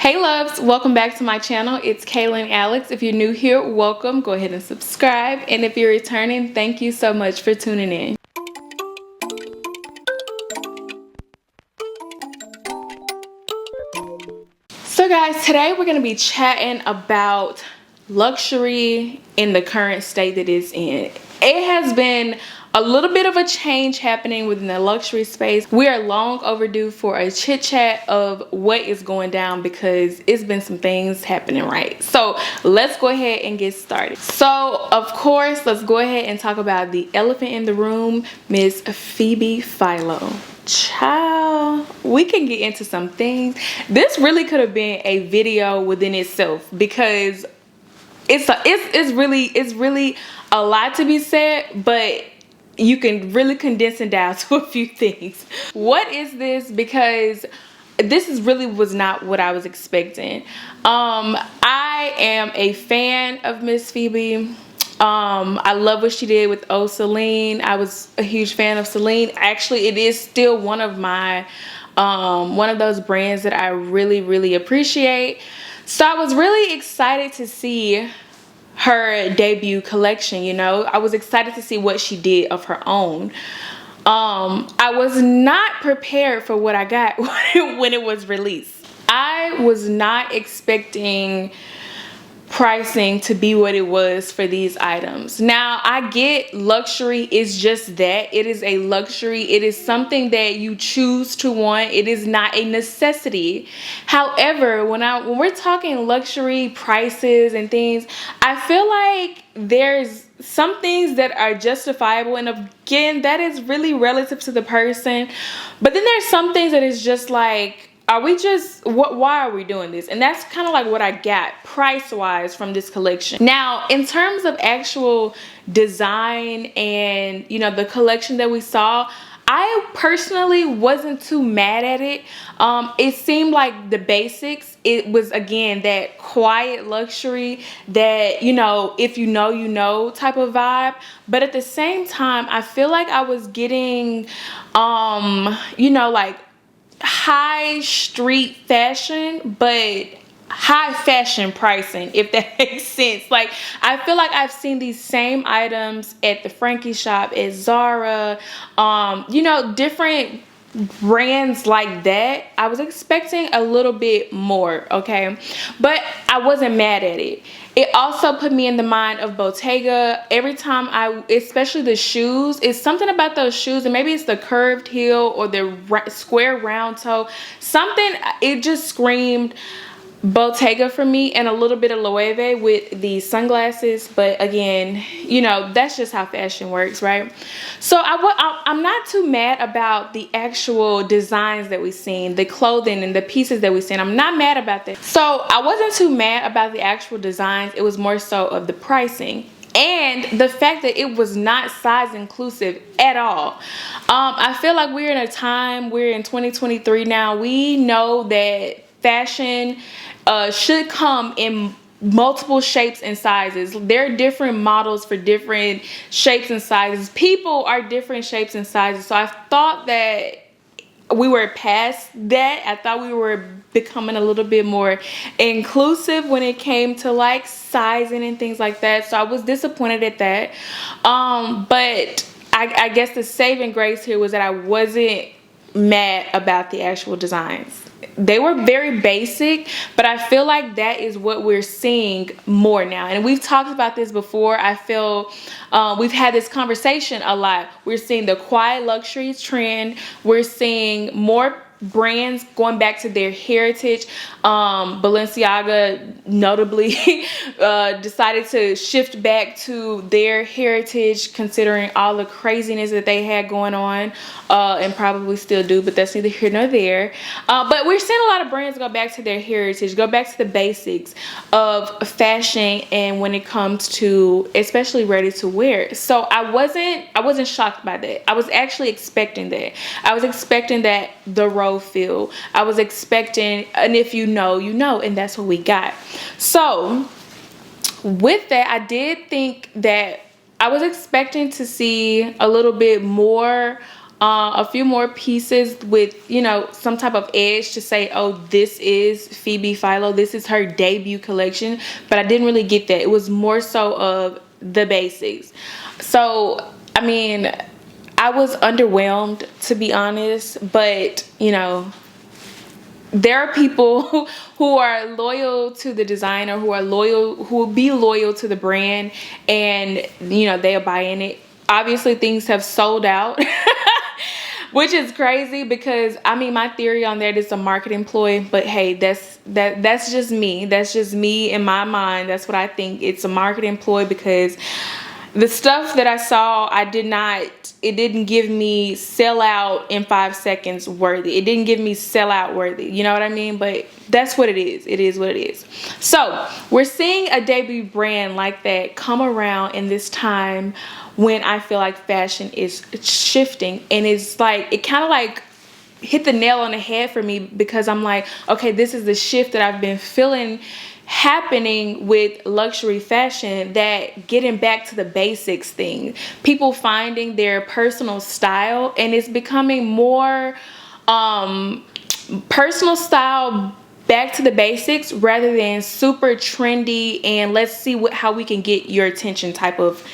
Hey loves, welcome back to my channel. It's Kaylan Alex. If you're new here, welcome. Go ahead and subscribe. And if you're returning, thank you so much for tuning in. So guys, today we're going to be chatting about luxury in the current state that it's in. It has been a little bit of a change happening within the luxury space. We are long overdue for a chit chat of what is going down because it's been some things happening, right? So let's go ahead and get started. So of course, let's go ahead and talk about the elephant in the room, Miss Phoebe Philo. Child, we can get into some things. This really could have been a video within itself because it's really a lot to be said, but you can really condense it down to a few things. What is this? Because this was not what I was expecting. I am a fan of Miss Phoebe. I love what she did with Celine. I was a huge fan of Celine. Actually, it is still one of my one of those brands that I really appreciate. So I was really excited to see her debut collection. You know, I was excited to see what she did of her own. I was not prepared for what I got when it was released. I was not expecting pricing to be what it was for these items. Now, I get luxury is just that. It is a luxury. It is something that you choose to want. It is not a necessity. However, when we're talking luxury prices and things, I feel like there's some things that are justifiable, and again, that is really relative to the person. But then there's some things that is just like, why are we doing this? And that's kind of like what I got price wise from this collection. Now, in terms of actual design and, you know, the collection that we saw, I personally wasn't too mad at it. It seemed like the basics. It was, again, that quiet luxury that, you know, if you know, you know type of vibe. But at the same time, I feel like I was getting, you know, like high street fashion, but high fashion pricing, if that makes sense. Like, I feel like I've seen these same items at the Frankie shop, at Zara, you know, different brands like that. I was expecting a little bit more, okay? But I wasn't mad at it. It also put me in the mind of Bottega. Every time especially the shoes, it's something about those shoes, and maybe it's the curved heel or the square round toe. Something, it just screamed Bottega for me, and a little bit of Loewe with the sunglasses. But again, you know, that's just how fashion works, right? So I'm not too mad about the actual designs that we've seen, the clothing and the pieces that we've seen. I'm not mad about that. So I wasn't too mad about the actual designs. It was more so of the pricing and the fact that it was not size inclusive at all. I feel like we're in a time, we're in 2023 now. We know that fashion should come in multiple shapes and sizes. There are different models for different shapes and sizes. People are different shapes and sizes. So I thought that we were past that. I thought we were becoming a little bit more inclusive when it came to like sizing and things like that. So I was disappointed at that. But I guess the saving grace here was that I wasn't mad about the actual designs. They were very basic, but I feel like that is what we're seeing more now. And we've talked about this before. I feel we've had this conversation a lot. We're seeing the quiet luxury trend. We're seeing more brands going back to their heritage. Balenciaga notably decided to shift back to their heritage, considering all the craziness that they had going on, and probably still do, but that's neither here nor there. But we're seeing a lot of brands go back to their heritage, go back to the basics of fashion, and when it comes to especially ready to wear. So I wasn't shocked by that. I was actually expecting that. I was expecting that the road feel. I was expecting, and if you know, you know, and that's what we got. So with that, I did think that I was expecting to see a little bit more a few more pieces with, you know, some type of edge to say, oh, this is Phoebe Philo, this is her debut collection. But I didn't really get that. It was more so of the basics. So I mean, I was underwhelmed, to be honest, but you know, there are people who are loyal to the designer, who will be loyal to the brand, and you know, they'll buy in it. Obviously things have sold out which is crazy, because I mean, my theory on that is a marketing ploy, but hey, that's just me. That's just me in my mind. That's what I think. It's a marketing ploy, because the stuff that I saw, it didn't give me sell out in 5 seconds worthy. It didn't give me sell out worthy. You know what I mean? But that's what it is. It is what it is. So we're seeing a debut brand like that come around in this time when I feel like fashion is shifting. And it's like, it kind of like hit the nail on the head for me, because I'm like, okay, this is the shift that I've been feeling happening with luxury fashion, that getting back to the basics thing, people finding their personal style, and it's becoming more personal style, back to the basics, rather than super trendy and let's see how we can get your attention type of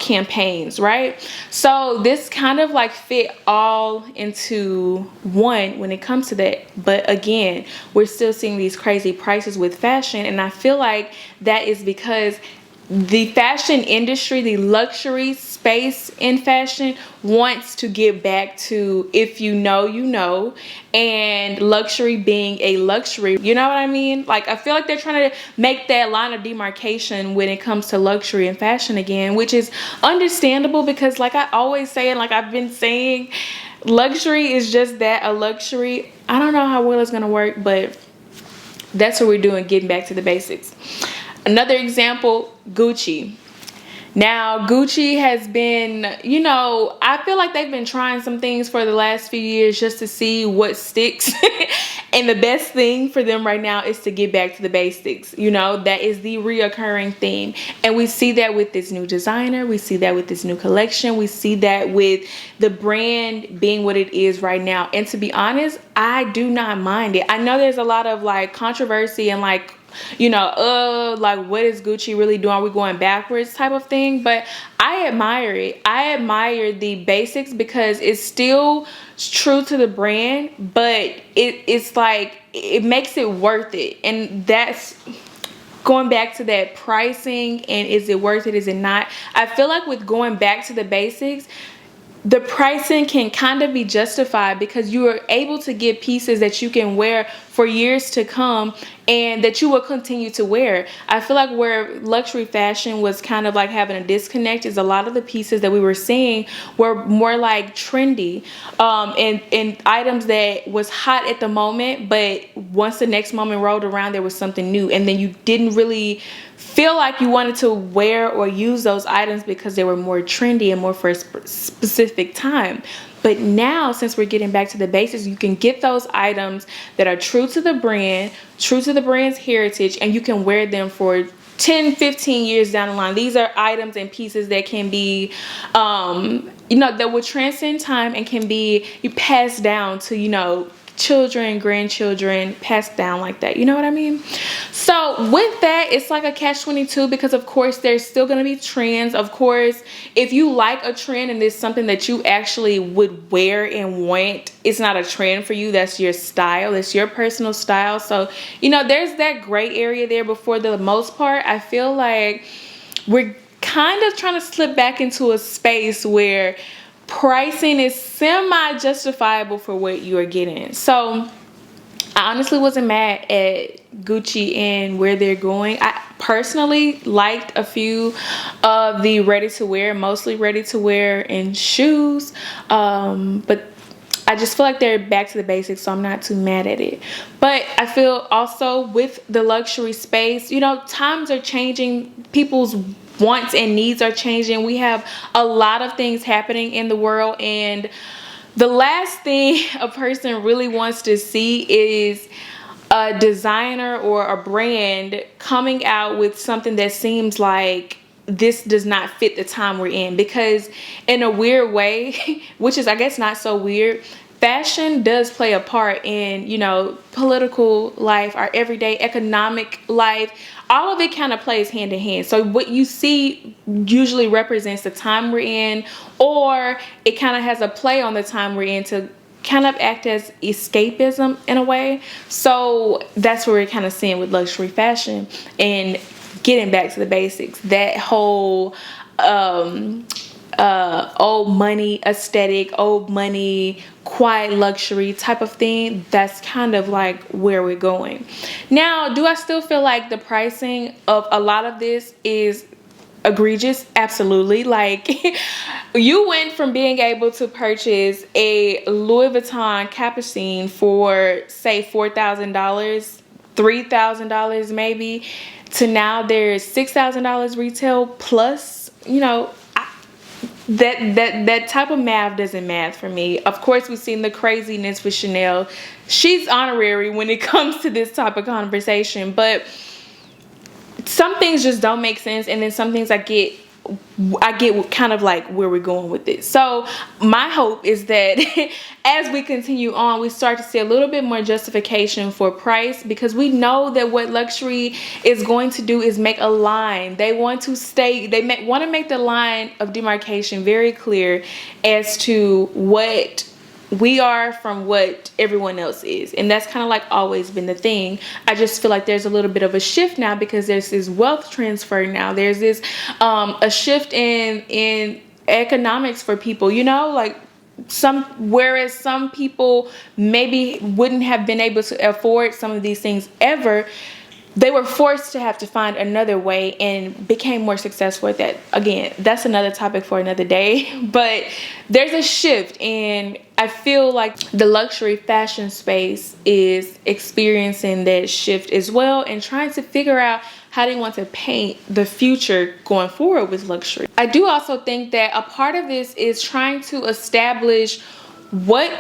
campaigns, right? So this kind of like fit all into one when it comes to that. But again, we're still seeing these crazy prices with fashion, and I feel like that is because the fashion industry, the luxury space in fashion, wants to get back to, if you know, you know, and luxury being a luxury. You know what I mean? Like, I feel like they're trying to make that line of demarcation when it comes to luxury and fashion again, which is understandable, because like I always say, and like I've been saying, luxury is just that, a luxury. I don't know how well it's gonna work, but that's what we're doing, getting back to the basics. Another example, Gucci. Now, Gucci has been, you know, I feel like they've been trying some things for the last few years just to see what sticks. And the best thing for them right now is to get back to the basics. You know, that is the reoccurring theme. And we see that with this new designer. We see that with this new collection. We see that with the brand being what it is right now. And to be honest, I do not mind it. I know there's a lot of like controversy and like, you know, like what is Gucci really doing? Are we going backwards type of thing? But I admire it. I admire the basics, because it's still true to the brand, but it's like, it makes it worth it. And that's going back to that pricing, and is it worth it? Is it not? I feel like with going back to the basics, the pricing can kind of be justified, because you are able to get pieces that you can wear for years to come and that you will continue to wear. I feel like where luxury fashion was kind of like having a disconnect is a lot of the pieces that we were seeing were more like trendy and items that was hot at the moment, but once the next moment rolled around, there was something new, and then you didn't really feel like you wanted to wear or use those items because they were more trendy and more for a specific time. But now, since we're getting back to the basics, you can get those items that are true to the brand, true to the brand's heritage, and you can wear them for 10, 15 years down the line. These are items and pieces that can be, you know, that will transcend time and can be passed down to, you know, children, grandchildren, passed down like that. You know what I mean? So with that, it's like a catch-22, because of course there's still going to be trends. Of course, if you like a trend and it's something that you actually would wear and want, it's not a trend for you. That's your style. It's your personal style. So, you know, there's that gray area there. But for the most part, I feel like we're kind of trying to slip back into a space where pricing is semi-justifiable for what you are getting. So I honestly wasn't mad at Gucci and where they're going. I personally liked a few of the ready-to-wear, mostly ready-to-wear and shoes, but I just feel like they're back to the basics, so I'm not too mad at it. But I feel also with the luxury space, you know, times are changing. People's wants and needs are changing. We have a lot of things happening in the world, and the last thing a person really wants to see is a designer or a brand coming out with something that seems like this does not fit the time we're in, because in a weird way, which is I guess not so weird, fashion does play a part in, you know, political life, our everyday economic life. All of it kind of plays hand in hand. So what you see usually represents the time we're in, or it kind of has a play on the time we're in to kind of act as escapism in a way. So that's what we're kind of seeing with luxury fashion. And getting back to the basics, that whole old money aesthetic, old money, quiet luxury type of thing, that's kind of like where we're going. Now, do I still feel like the pricing of a lot of this is egregious? Absolutely. Like, you went from being able to purchase a Louis Vuitton Capucine for say $4,000, $3,000 maybe, to now there's $6,000 retail plus, you know, that type of math doesn't math for me. Of course, we've seen the craziness with Chanel. She's honorary when it comes to this type of conversation, but some things just don't make sense, and then some things I get kind of like where we're going with this. So my hope is that as we continue on, we start to see a little bit more justification for price, because we know that what luxury is going to do is make a line. They want to want to make the line of demarcation very clear as to what we are from what everyone else is. And that's kind of like always been the thing. I just feel like there's a little bit of a shift now, because there's this wealth transfer now. There's this a shift in economics for people, you know, like whereas some people maybe wouldn't have been able to afford some of these things ever, they were forced to have to find another way and became more successful at that. Again, that's another topic for another day. But there's a shift, and I feel like the luxury fashion space is experiencing that shift as well, and trying to figure out how they want to paint the future going forward with luxury. I do also think that a part of this is trying to establish what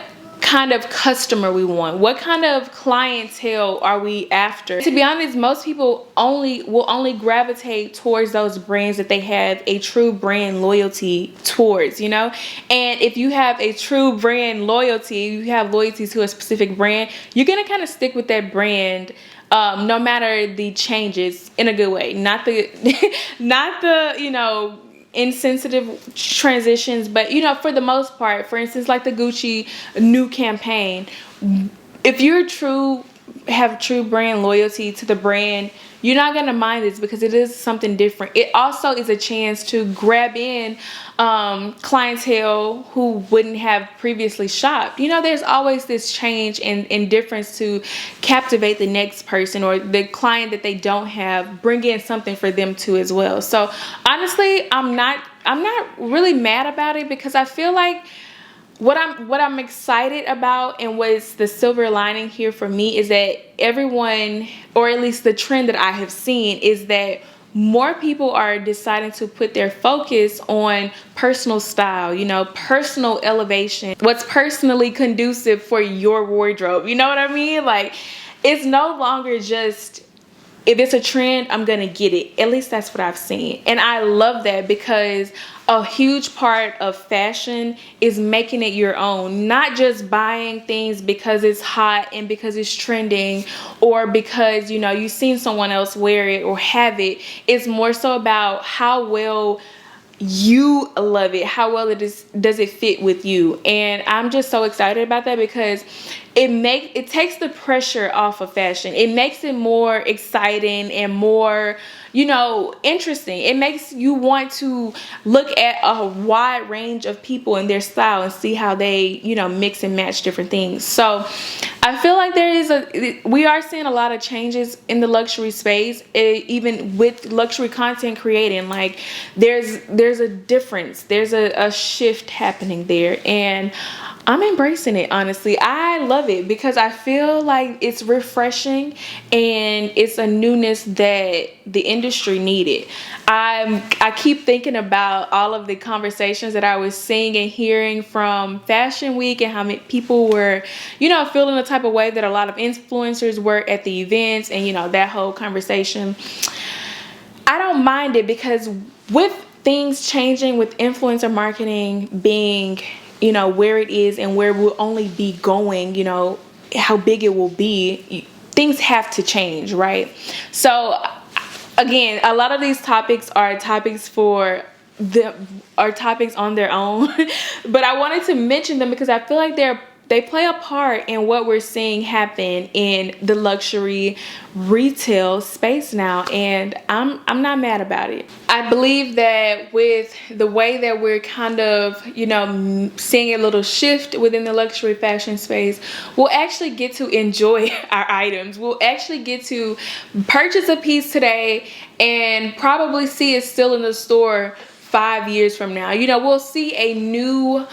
kind of customer we want, what kind of clientele are we after. To be honest, most people will only gravitate towards those brands that they have a true brand loyalty towards, you know. And if you have a true brand loyalty, you have loyalty to a specific brand, you're gonna kind of stick with that brand no matter the changes, in a good way, not the you know, insensitive transitions, but you know, for the most part. For instance, like the Gucci new campaign, if you're have true brand loyalty to the brand, you're not gonna mind this, because it is something different. It also is a chance to grab in clientele who wouldn't have previously shopped. You know, there's always this change and difference to captivate the next person, or the client that they don't have, bring in something for them too as well. So honestly, I'm not really mad about it, because I feel like what I'm excited about, and what's the silver lining here for me, is that everyone, or at least the trend that I have seen, is that more people are deciding to put their focus on personal style, you know, personal elevation, what's personally conducive for your wardrobe. You know what I mean? Like, it's no longer just, if it's a trend, I'm gonna get it. At least that's what I've seen. And I love that, because a huge part of fashion is making it your own. Not just buying things because it's hot and because it's trending, or because, you know, you've seen someone else wear it or have it. It's more so about how well you love it, how well does it fit with you. And I'm just so excited about that, because it takes the pressure off of fashion. It makes it more exciting and more, you know, interesting. It makes you want to look at a wide range of people and their style and see how they, you know, mix and match different things. So I feel like we are seeing a lot of changes in the luxury space, even with luxury content creating. Like, there's a difference, there's a shift happening there, and I'm embracing it. Honestly, I love it, because I feel like it's refreshing and it's a newness that the industry needed. I keep thinking about all of the conversations that I was seeing and hearing from Fashion Week, and how many people were, you know, feeling the type of way that a lot of influencers were at the events, and, you know, that whole conversation. I don't mind it, because with things changing, with influencer marketing being, you know, where it is and where we'll only be going, you know, how big it will be, things have to change, right? So again, a lot of these topics are topics on their own, but I wanted to mention them because I feel like they play a part in what we're seeing happen in the luxury retail space now, and I'm not mad about it. I believe that with the way that we're kind of, you know, seeing a little shift within the luxury fashion space, we'll actually get to enjoy our items. We'll actually get to purchase a piece today and probably see it still in the store 5 years from now. You know, we'll see a new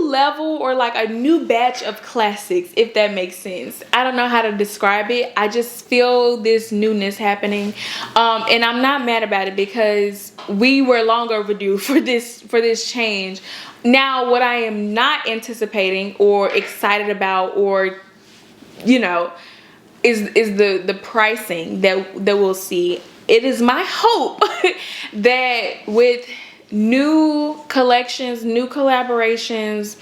level or like a new batch of classics, if that makes sense. I don't know how to describe it. I just feel this newness happening, and I'm not mad about it because we were long overdue for this change. Now, what I am not anticipating or excited about, or, you know, is the pricing that we'll see. It is my hope that with new collections, new collaborations,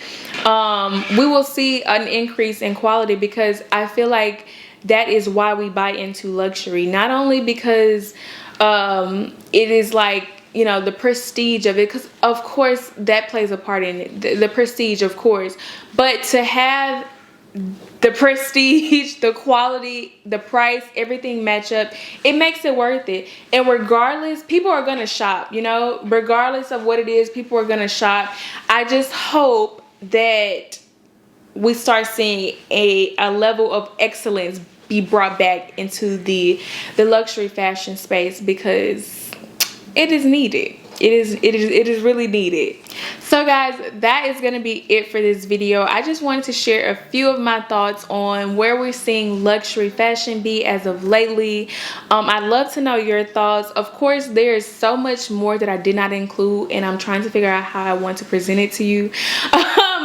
we will see an increase in quality, because I feel like that is why we buy into luxury. Not only because it is like, you know, the prestige of it, because of course that plays a part in it, the prestige, of course, but to have the prestige, the quality, the price, everything match up, it makes it worth it. And regardless, people are gonna shop, you know, regardless of what it is, people are gonna shop. I just hope that we start seeing a level of excellence be brought back into the luxury fashion space, because it is needed. It is really needed. So guys, that is going to be it for this video. I just wanted to share a few of my thoughts on where we're seeing luxury fashion be as of lately. I'd love to know your thoughts. Of course, there is so much more that I did not include, and I'm trying to figure out how I want to present it to you.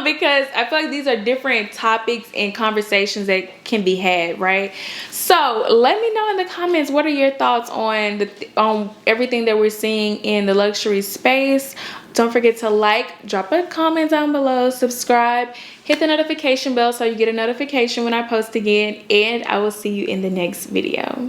Because I feel like these are different topics and conversations that can be had, right? So let me know in the comments, what are your thoughts on on everything that we're seeing in the luxury space. Don't forget to like, drop a comment down below, subscribe, hit the notification bell so you get a notification when I post again, and I will see you in the next video.